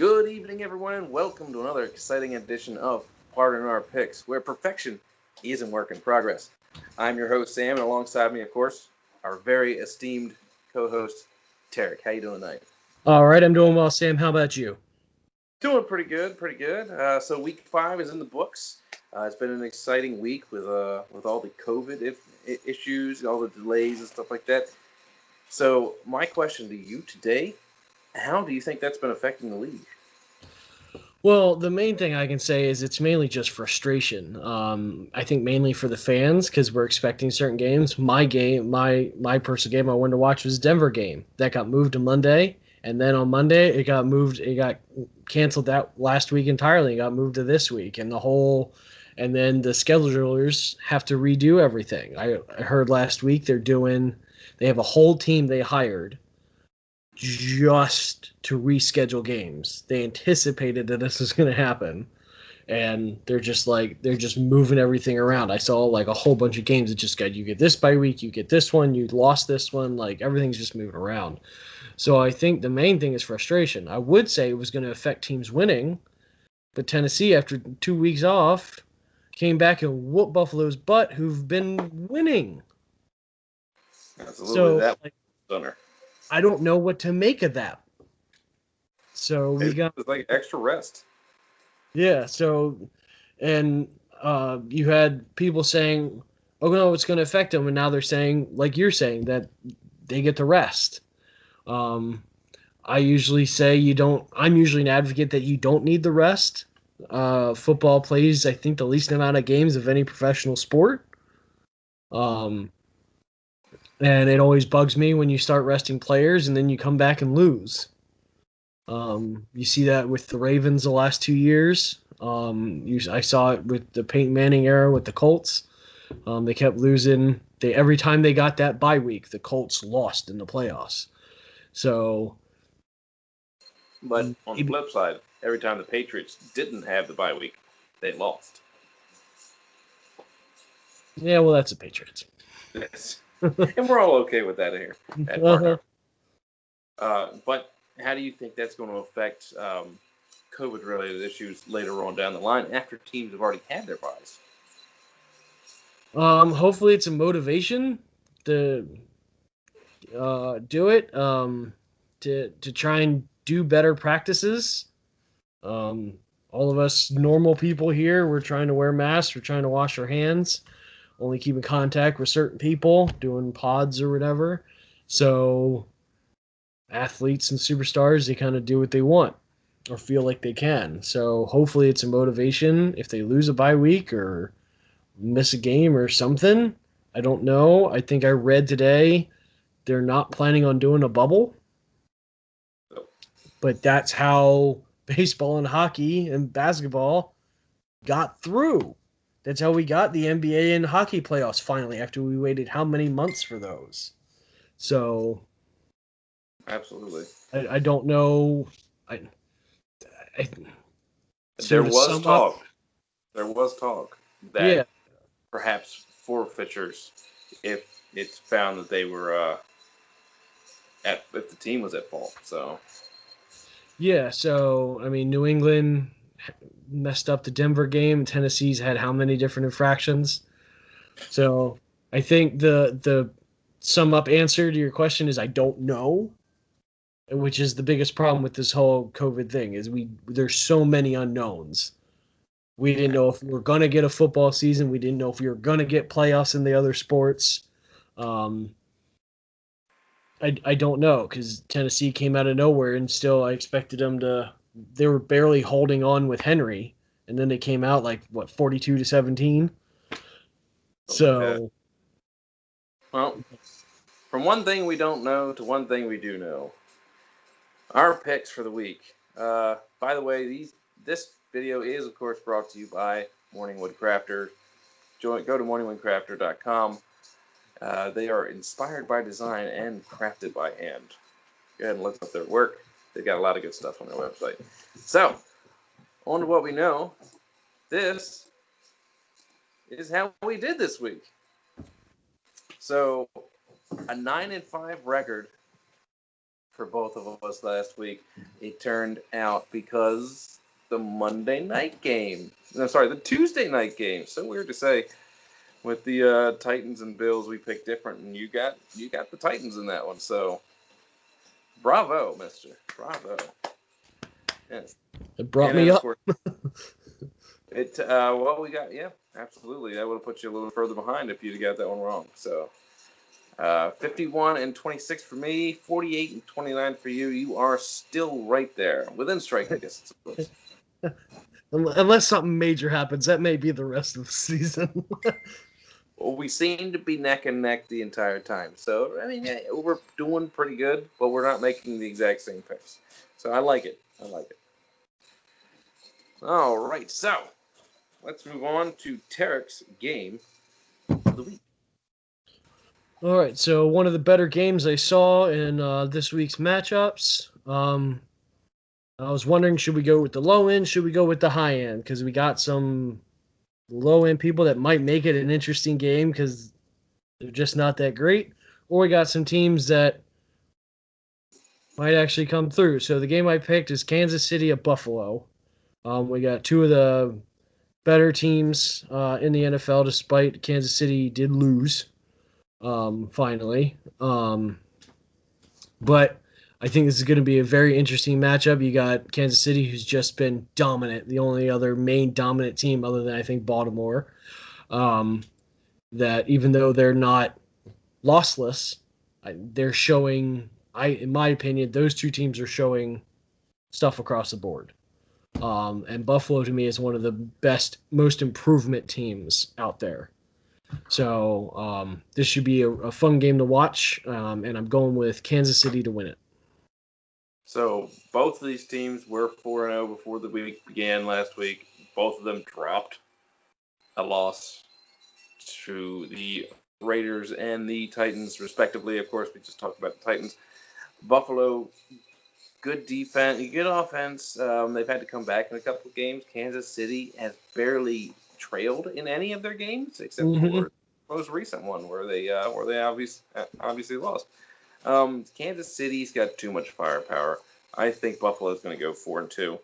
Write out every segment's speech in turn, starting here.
Good evening, everyone, and welcome to another exciting edition of Pardon Our Picks, where perfection is a work in progress. I'm your host, Sam, and alongside me, of course, our very esteemed co-host, Tarek. How you doing tonight? All right, I'm doing well, Sam. How about you? Doing pretty good, pretty good. So week 5 is in the books. It's been an exciting week with all the COVID issues, all the delays and stuff like that. So my question to you today: how do you think that's been affecting the league? Well, the main thing I can say is it's mainly just frustration. I think mainly for the fans because we're expecting certain games. My personal game I wanted to watch was Denver game that got moved to Monday, and then on Monday it got moved. It got canceled that last week entirely. It got moved to this week, and then the schedulers have to redo everything. I heard last week they have a whole team they hired just to reschedule games. They anticipated that this was going to happen, and they're just moving everything around. I saw like a whole bunch of games that just got, you get this bye week, you get this one, you lost this one, like everything's just moving around. So I think the main thing is frustration. I would say it was going to affect teams winning, but Tennessee, after 2 weeks off, came back and whooped Buffalo's butt, who've been winning. Absolutely, So that like, stunner. I don't know what to make of that. So we It got was like extra rest. Yeah, so and you had people saying, "Oh no, it's going to affect them," and now they're saying, like you're saying, that they get the rest. Um, I usually say you don't. I'm usually an advocate that you don't need the rest. Football plays, I think, the least amount of games of any professional sport. Um, and it always bugs me when you start resting players and then you come back and lose. You see that with the Ravens the last 2 years. I saw it with the Peyton Manning era with the Colts. They kept losing. Every time they got that bye week, the Colts lost in the playoffs. So But on the maybe, flip side, every time the Patriots didn't have the bye week, they lost. yeah, well, that's the Patriots. Yes. And we're all okay with that here at Uh-huh. Partner. But how do you think that's going to affect COVID-related issues later on down the line after teams have already had their buys? Hopefully, it's a motivation to do it. To try and do better practices. Um, all of us normal people here, we're trying to wear masks. We're trying to wash our hands. Only keep in contact with certain people, doing pods or whatever. So athletes and superstars, they kind of do what they want or feel like they can. So hopefully it's a motivation if they lose a bye week or miss a game or something. I don't know. I think I read today they're not planning on doing a bubble, but that's how baseball and hockey and basketball got through. That's how we got the NBA and hockey playoffs finally after we waited how many months for those. So Absolutely. I don't know. I, I so There to was sum up, talk. There was talk that yeah, perhaps forfeitures, if it's found that they were if the team was at fault. So yeah. So I mean, New England messed up the Denver game. Tennessee's had how many different infractions? So I think the sum up answer to your question is I don't know, which is the biggest problem with this whole COVID thing is there's so many unknowns. We didn't know if we were gonna get a football season. We didn't know if we were gonna get playoffs in the other sports. Um, I don't know because Tennessee came out of nowhere and still I expected them to. They were barely holding on with Henry, and then they came out like what 42-17. something like that. So Well, from one thing we don't know to one thing we do know. Our picks for the week. By the way, this video is of course brought to you by Morningwood Crafter. Go to morningwoodcrafter.com. They are inspired by design and crafted by hand. Go ahead and look up their work. They've got a lot of good stuff on their website. So, on to what we know. This is how we did this week. So, a 9-5 record for both of us last week. It turned out because the Monday night game. No, sorry, the Tuesday night game. So weird to say. With the Titans and Bills, we picked different, and you got the Titans in that one. So, bravo, Mister, bravo. Yes. It brought me up. Course, well, we got absolutely. That would have put you a little further behind if you'd got that one wrong. So, 51 and 26 for me, 48 and 29 for you. You are still right there within striking distance, of course. Unless something major happens, that may be the rest of the season. Well, we seem to be neck and neck the entire time. So, I mean, we're doing pretty good, but we're not making the exact same picks. So, I like it. All right. So, let's move on to Tarek's game of the week. All right. So, one of the better games I saw in this week's matchups. I was wondering, should we go with the low end? Should we go with the high end? Because we got some low end people that might make it an interesting game because they're just not that great, or we got some teams that might actually come through. So the game I picked is Kansas City at Buffalo. We got two of the better teams in the NFL, despite Kansas City did lose finally. But I think this is going to be a very interesting matchup. You got Kansas City, who's just been dominant, the only other main dominant team other than, I think, Baltimore. That even though they're not lossless, they're showing, in my opinion, those two teams are showing stuff across the board. And Buffalo, to me, is one of the best, most improvement teams out there. So this should be a fun game to watch, and I'm going with Kansas City to win it. So both of these teams were 4-0 before the week began last week. Both of them dropped a loss to the Raiders and the Titans, respectively. Of course, we just talked about the Titans. Buffalo, good defense, good offense. They've had to come back in a couple of games. Kansas City has barely trailed in any of their games, except for the most recent one where they obviously lost. Kansas City's got too much firepower. I think Buffalo's going to go 4-2.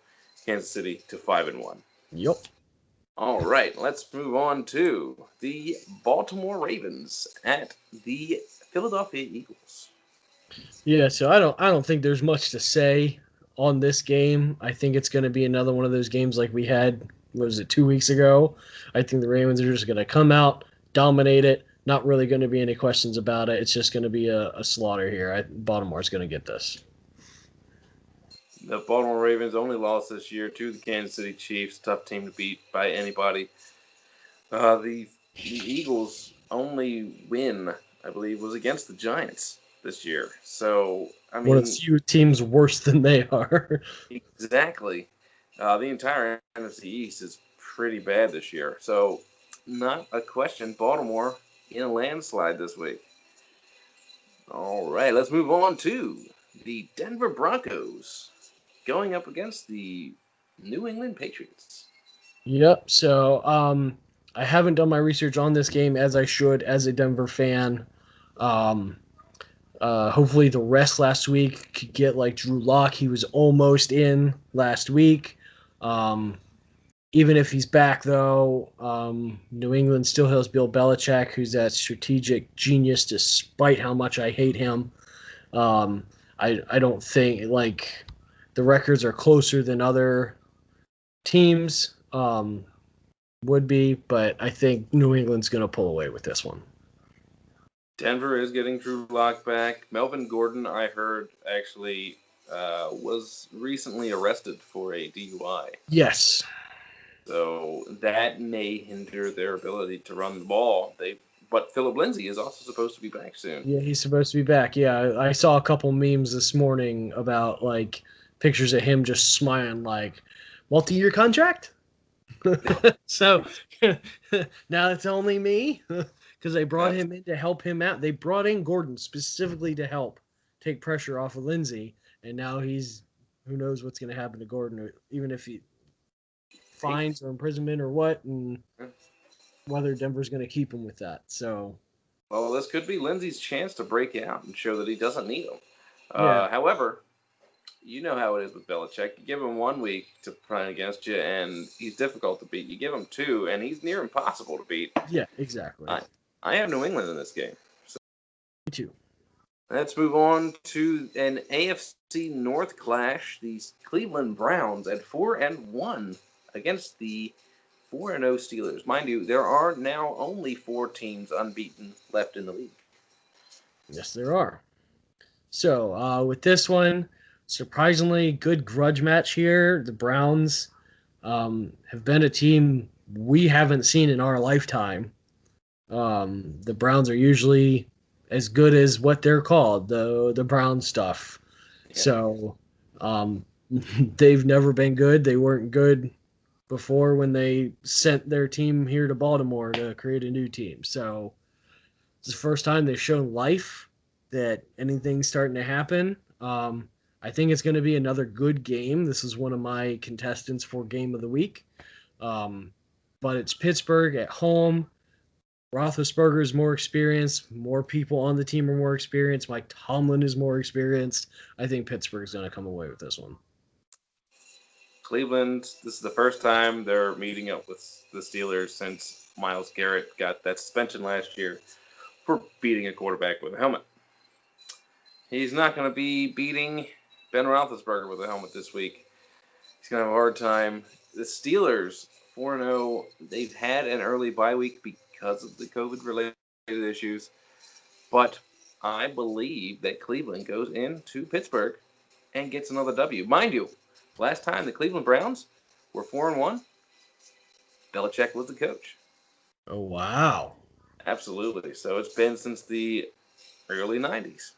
Kansas City to 5-1. Yep. All right, let's move on to the Baltimore Ravens at the Philadelphia Eagles. Yeah, so I don't think there's much to say on this game. I think it's going to be another one of those games like we had, what was it, 2 weeks ago? I think the Ravens are just going to come out, dominate it. Not really going to be any questions about it. It's just going to be a slaughter here. Baltimore's going to get this. The Baltimore Ravens only lost this year to the Kansas City Chiefs. Tough team to beat by anybody. The Eagles' only win, I believe, was against the Giants this year. So, I mean, one of the few teams worse than they are. Exactly. The entire NFC East is pretty bad this year. So, not a question. Baltimore in a landslide this week. All right, let's move on to the Denver Broncos going up against the New England Patriots. Yep. So I haven't done my research on this game as I should as a Denver fan. Hopefully the rest last week could get like Drew Lock. He was almost in last week. Even if he's back, though, New England still has Bill Belichick, who's that strategic genius, despite how much I hate him. I don't think, like, the records are closer than other teams would be, but I think New England's going to pull away with this one. Denver is getting Drew Lock back. Melvin Gordon, I heard, actually was recently arrested for a DUI. Yes. So that may hinder their ability to run the ball. But Philip Lindsay is also supposed to be back soon. Yeah, he's supposed to be back. Yeah, I saw a couple memes this morning about like pictures of him just smiling, like multi-year contract. So now it's only me because they brought him in to help him out. They brought in Gordon specifically to help take pressure off of Lindsay, and now who knows what's going to happen to Gordon, even if he fines or imprisonment or what, and whether Denver's going to keep him with that. So, well, this could be Lindsay's chance to break out and show that he doesn't need him. Yeah. However, you know how it is with Belichick. You give him 1 week to plan against you, and he's difficult to beat. You give him 2, and he's near impossible to beat. Yeah, exactly. I have New England in this game. So Me too. let's move on to an AFC North clash. These Cleveland Browns at 4-1 against the 4-0 Steelers. Mind you, there are now only 4 teams unbeaten left in the league. Yes, there are. So with this one, surprisingly good grudge match here. The Browns have been a team we haven't seen in our lifetime. The Browns are usually as good as what they're called, the brown stuff. Yeah. So they've never been good. They weren't good before when they sent their team here to Baltimore to create a new team. So it's the first time they've shown life that anything's starting to happen. I think it's going to be another good game. This is one of my contestants for game of the week. But it's Pittsburgh at home. Roethlisberger is more experienced. More people on the team are more experienced. Mike Tomlin is more experienced. I think Pittsburgh's going to come away with this one. Cleveland, this is the first time they're meeting up with the Steelers since Myles Garrett got that suspension last year for beating a quarterback with a helmet. He's not going to be beating Ben Roethlisberger with a helmet this week. He's going to have a hard time. The Steelers, 4-0, they've had an early bye week because of the COVID-related issues. But I believe that Cleveland goes into Pittsburgh and gets another W. Mind you, last time the Cleveland Browns were 4-1, Belichick was the coach. Oh, wow. Absolutely. So it's been since the early 90s.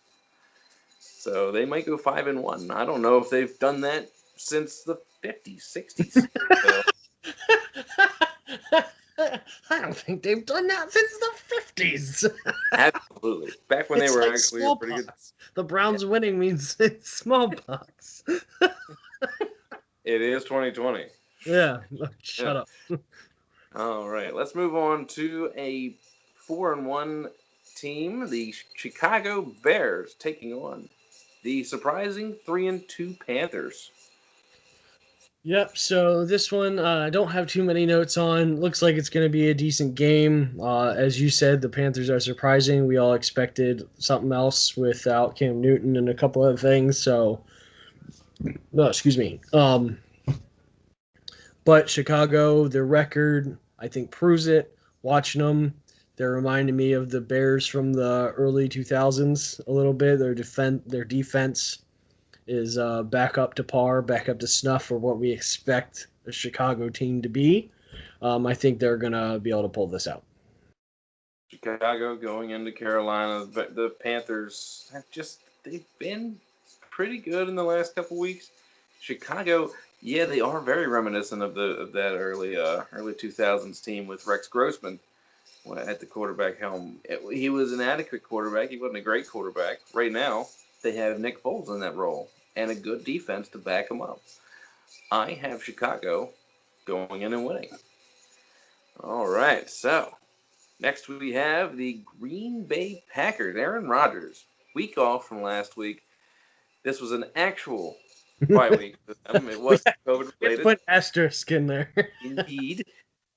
So they might go 5-1. I don't know if they've done that since the 50s, 60s. So, I don't think they've done that since the 50s. absolutely. Back when It's they were like actually pretty good. smallpox. The Browns winning means it's smallpox. It is 2020. Yeah. Shut up. All right. Let's move on to a 4-1 team, the Chicago Bears, taking on the surprising 3-2 Panthers. Yep. So this one, I don't have too many notes on. Looks like it's going to be a decent game. As you said, the Panthers are surprising. We all expected something else without Cam Newton and a couple other things. So, no, excuse me. But Chicago, their record, I think, proves it. Watching them, they're reminding me of the Bears from the early 2000s a little bit. Their defense is back up to par, back up to snuff for what we expect a Chicago team to be. I think they're going to be able to pull this out. Chicago going into Carolina. The Panthers they've been pretty good in the last couple weeks. Chicago, yeah, they are very reminiscent of that early 2000s team with Rex Grossman at the quarterback helm. He was an adequate quarterback. He wasn't a great quarterback. Right now, they have Nick Foles in that role and a good defense to back him up. I have Chicago going in and winning. All right, so next we have the Green Bay Packers. Aaron Rodgers, week off from last week. This was an actual bye week for them. It was COVID related. Put asterisk in there. Indeed.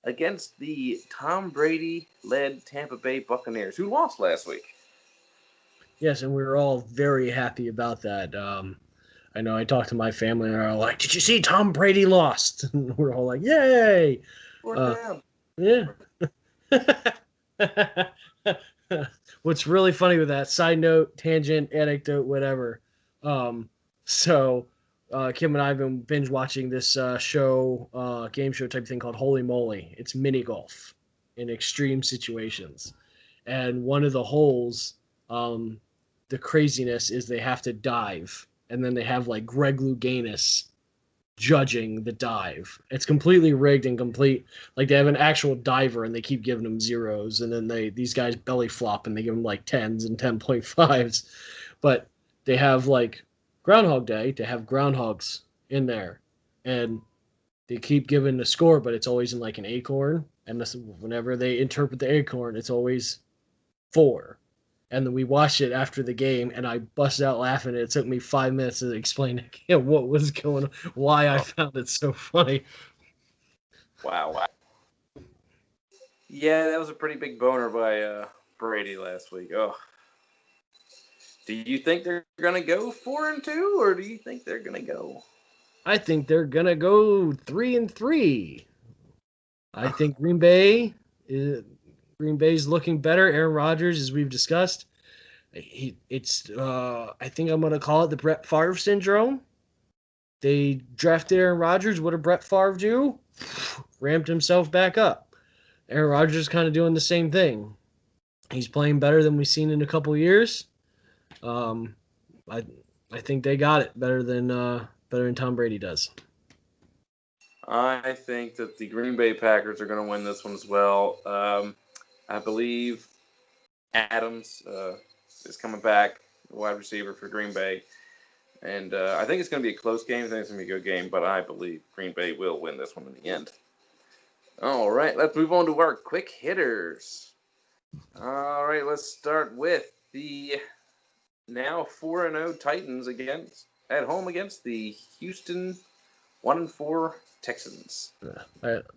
Against the Tom Brady-led Tampa Bay Buccaneers, who lost last week. Yes, and we were all very happy about that. I know I talked to my family and they're all like, "Did you see Tom Brady lost?" And we're all like, "Yay!" Yeah. What's really funny with that, side note, tangent, anecdote, whatever. So Kim and I have been binge watching this show, game show type thing called Holy Moly. It's mini golf in extreme situations. And one of the holes, the craziness is they have to dive. And then they have like Greg Louganis judging the dive. It's completely rigged and complete. Like they have an actual diver and they keep giving them zeros, and then these guys belly flop and they give them like 10s and 10.5s. But they have like Groundhog Day to have groundhogs in there, and they keep giving the score, but it's always in like an acorn. And whenever they interpret the acorn, it's always 4. and then we watched it after the game, and I busted out laughing. It took me 5 minutes to explain what was going on, why I found it so funny. Wow. Yeah, that was a pretty big boner by Brady last week. Oh, do you think they're gonna go 4-2, or do you think they're gonna go? I think they're gonna go 3-3. I think Green Bay's looking better. Aaron Rodgers, as we've discussed, I think I'm gonna call it the Brett Favre syndrome. They drafted Aaron Rodgers. What did Brett Favre do? Ramped himself back up. Aaron Rodgers is kind of doing the same thing. He's playing better than we've seen in a couple years. I think they got it better than Tom Brady does. I think that the Green Bay Packers are going to win this one as well. I believe Adams is coming back, wide receiver for Green Bay. And I think it's going to be a close game. I think it's going to be a good game, but I believe Green Bay will win this one in the end. All right, let's move on to our quick hitters. All right, let's start with the now 4-0 Titans at home against the Houston 1-4 Texans.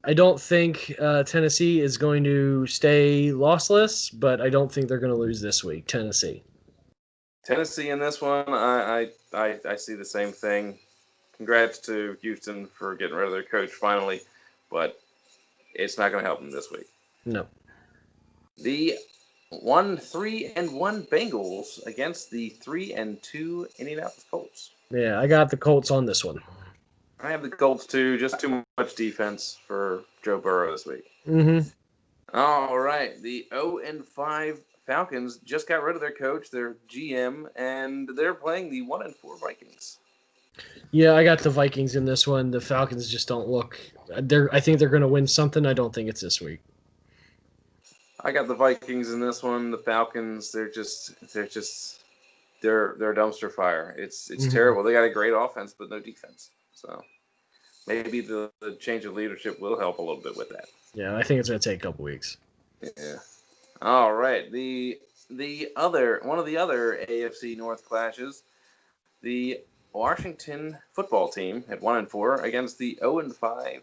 I don't think Tennessee is going to stay lossless, but I don't think they're going to lose this week. Tennessee in this one, I see the same thing. Congrats to Houston for getting rid of their coach finally, but it's not going to help them this week. No. The 3-1 Bengals against the 3-2 Indianapolis Colts. Yeah, I got the Colts on this one. I have the Colts too. Just too much defense for Joe Burrow this week. Mm-hmm. All right, the 0-5 Falcons just got rid of their coach, their GM, and they're playing the 1-4 Vikings. Yeah, I got the Vikings in this one. The Falcons just don't look. I think they're going to win something. I don't think it's this week. I got the Vikings in this one. The Falcons, they're a dumpster fire. It's terrible. They got a great offense, but no defense. So maybe the change of leadership will help a little bit with that. Yeah, I think it's going to take a couple weeks. Yeah. All right. The one of the other AFC North clashes, the Washington football team at 1-4 against the 0-5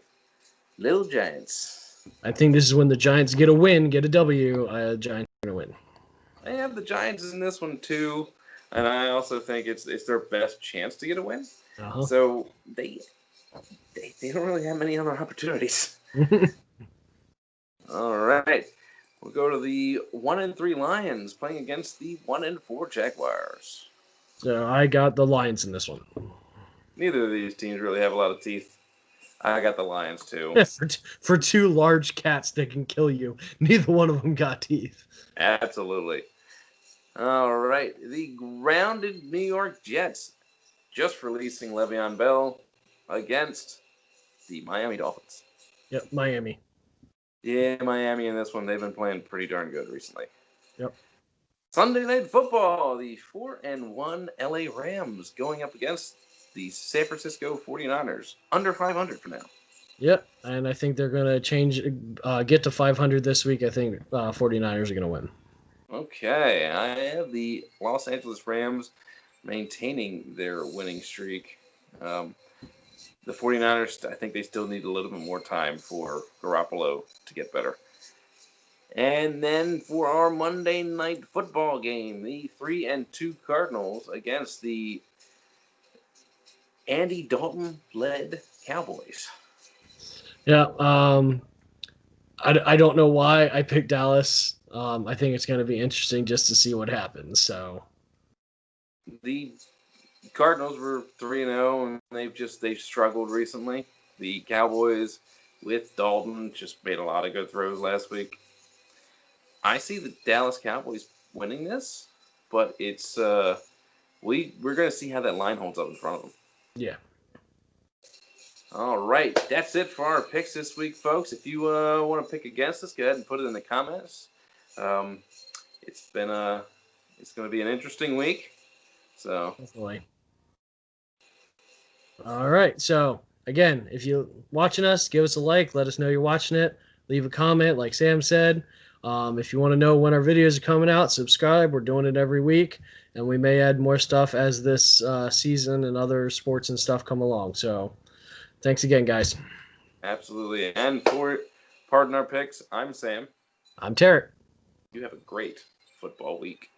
Little Giants. I think this is when the Giants get a win, get a W. Giants are going to win. I have the Giants in this one too, and I also think it's their best chance to get a win. Uh-huh. So they don't really have many other opportunities. All right. We'll go to the 1-3 Lions playing against the 1-4 Jaguars. So I got the Lions in this one. Neither of these teams really have a lot of teeth. I got the Lions too. For two large cats that can kill you, neither one of them got teeth. Absolutely. All right. The grounded New York Jets just releasing Le'Veon Bell against the Miami Dolphins. Yep, Miami. Yeah, Miami in this one. They've been playing pretty darn good recently. Yep. Sunday Night Football, the 4-1 LA Rams going up against the San Francisco 49ers, under 500 for now. Yep, and I think they're going to get to 500 this week. I think 49ers are going to win. Okay, I have the Los Angeles Rams maintaining their winning streak. The 49ers, I think they still need a little bit more time for Garoppolo to get better. And then for our Monday Night Football game, the 3-2 Cardinals against the Andy Dalton-led Cowboys. Yeah, I don't know why I picked Dallas. I think it's going to be interesting just to see what happens. So the Cardinals were 3-0, and they've struggled recently. The Cowboys with Dalton just made a lot of good throws last week. I see the Dallas Cowboys winning this, but it's we're going to see how that line holds up in front of them. Yeah. All right, that's it for our picks this week, folks. If you want to pick against us, go ahead and put it in the comments. It's going to be an interesting week. So definitely. All right. So again, if you're watching us, give us a like. Let us know you're watching it. Leave a comment, like Sam said. If you want to know when our videos are coming out, subscribe. We're doing it every week, and we may add more stuff as this season and other sports and stuff come along. So thanks again, guys. Absolutely. And for Pardon Our Picks, I'm Sam. I'm Tarek. You have a great football week.